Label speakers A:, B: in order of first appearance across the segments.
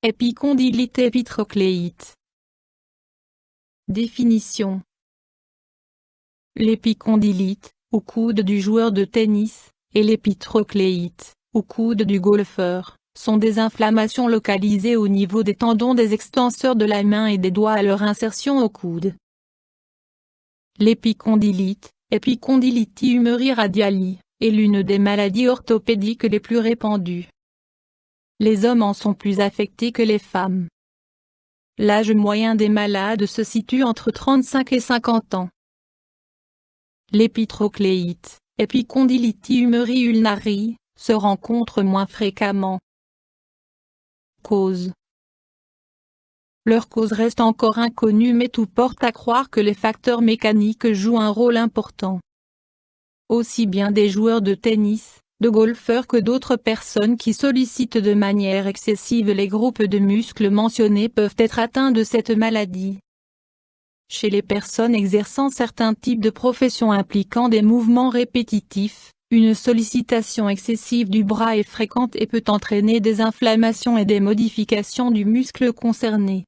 A: Épicondylite et épitrocléite. Définition. L'épicondylite, au coude du joueur de tennis, et l'épitrocléite, au coude du golfeur, sont des inflammations localisées au niveau des tendons des extenseurs de la main et des doigts à leur insertion au coude. L'épicondylite, Epicondylite huméri radiali, est l'une des maladies orthopédiques les plus répandues. Les hommes en sont plus affectés que les femmes. L'âge moyen des malades se situe entre 35 et 50 ans. L'épitrocléite, Epicondylite huméri ulnari, se rencontre moins fréquemment. Cause. Leur cause reste encore inconnue, mais tout porte à croire que les facteurs mécaniques jouent un rôle important. Aussi bien des joueurs de tennis, de golfeurs que d'autres personnes qui sollicitent de manière excessive les groupes de muscles mentionnés peuvent être atteints de cette maladie. Chez les personnes exerçant certains types de professions impliquant des mouvements répétitifs, une sollicitation excessive du bras est fréquente et peut entraîner des inflammations et des modifications du muscle concerné.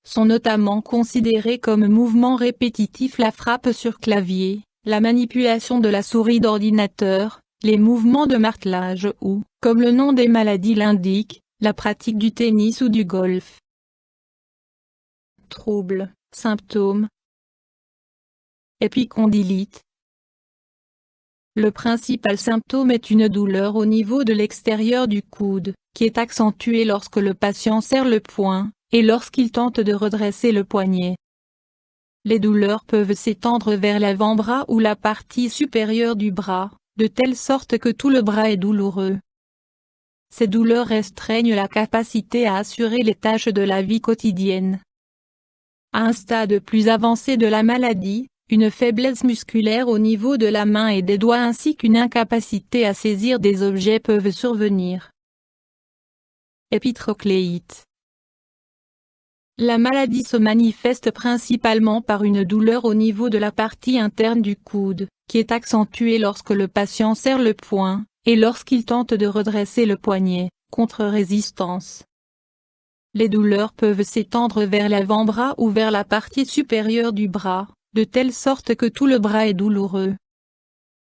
A: Sont notamment considérés comme mouvements répétitifs la frappe sur clavier, la manipulation de la souris d'ordinateur, les mouvements de martelage ou, comme le nom des maladies l'indique, la pratique du tennis ou du golf. Troubles, symptômes. Épicondylite. Le principal symptôme est une douleur au niveau de l'extérieur du coude, qui est accentuée lorsque le patient serre le poing, et lorsqu'il tente de redresser le poignet. Les douleurs peuvent s'étendre vers l'avant-bras ou la partie supérieure du bras, de telle sorte que tout le bras est douloureux. Ces douleurs restreignent la capacité à assurer les tâches de la vie quotidienne. À un stade plus avancé de la maladie, une faiblesse musculaire au niveau de la main et des doigts ainsi qu'une incapacité à saisir des objets peuvent survenir. Épitrocléite. La maladie se manifeste principalement par une douleur au niveau de la partie interne du coude, qui est accentuée lorsque le patient serre le poing, et lorsqu'il tente de redresser le poignet, contre résistance. Les douleurs peuvent s'étendre vers l'avant-bras ou vers la partie supérieure du bras, de telle sorte que tout le bras est douloureux.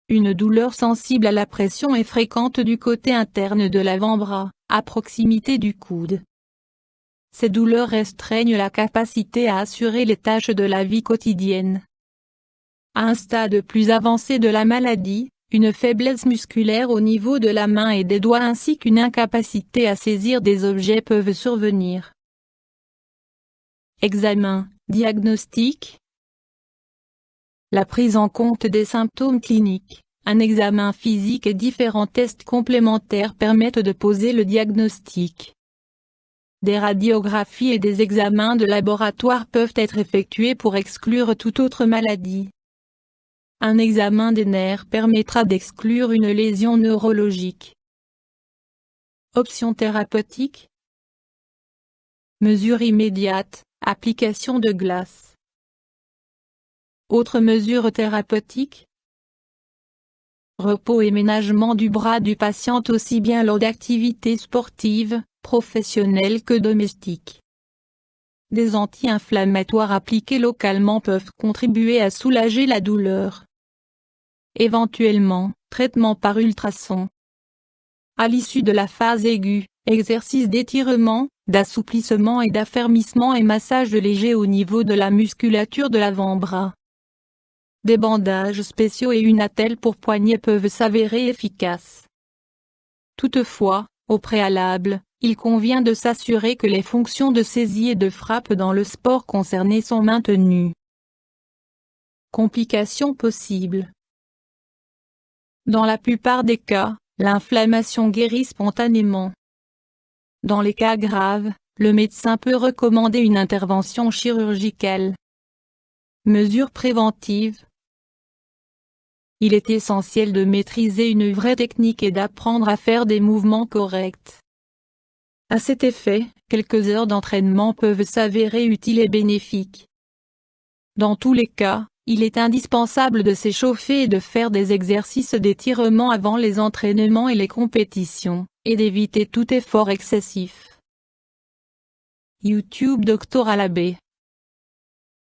A: Une douleur sensible à la pression est fréquente du côté interne de l'avant-bras, à proximité du coude. Ces douleurs restreignent la capacité à assurer les tâches de la vie quotidienne. À un stade plus avancé de la maladie, une faiblesse musculaire au niveau de la main et des doigts ainsi qu'une incapacité à saisir des objets peuvent survenir. Examen, diagnostic. La prise en compte des symptômes cliniques, un examen physique et différents tests complémentaires permettent de poser le diagnostic. Des radiographies et des examens de laboratoire peuvent être effectués pour exclure toute autre maladie. Un examen des nerfs permettra d'exclure une lésion neurologique. Options thérapeutiques. Mesures immédiates, application de glace. Autres mesures thérapeutiques. Repos et ménagement du bras du patient aussi bien lors d'activités sportives, professionnelles que domestiques. Des anti-inflammatoires appliqués localement peuvent contribuer à soulager la douleur. Éventuellement, traitement par ultrasons. À l'issue de la phase aiguë, exercice d'étirement, d'assouplissement et d'affermissement et massage léger au niveau de la musculature de l'avant-bras. Des bandages spéciaux et une attelle pour poignet peuvent s'avérer efficaces. Toutefois, au préalable, il convient de s'assurer que les fonctions de saisie et de frappe dans le sport concerné sont maintenues. Complications possibles. Dans la plupart des cas, l'inflammation guérit spontanément. Dans les cas graves, le médecin peut recommander une intervention chirurgicale. Mesures préventives. Il est essentiel de maîtriser une vraie technique et d'apprendre à faire des mouvements corrects. À cet effet, quelques heures d'entraînement peuvent s'avérer utiles et bénéfiques. Dans tous les cas, il est indispensable de s'échauffer et de faire des exercices d'étirement avant les entraînements et les compétitions, et d'éviter tout effort excessif. YouTube Docteur Alabé.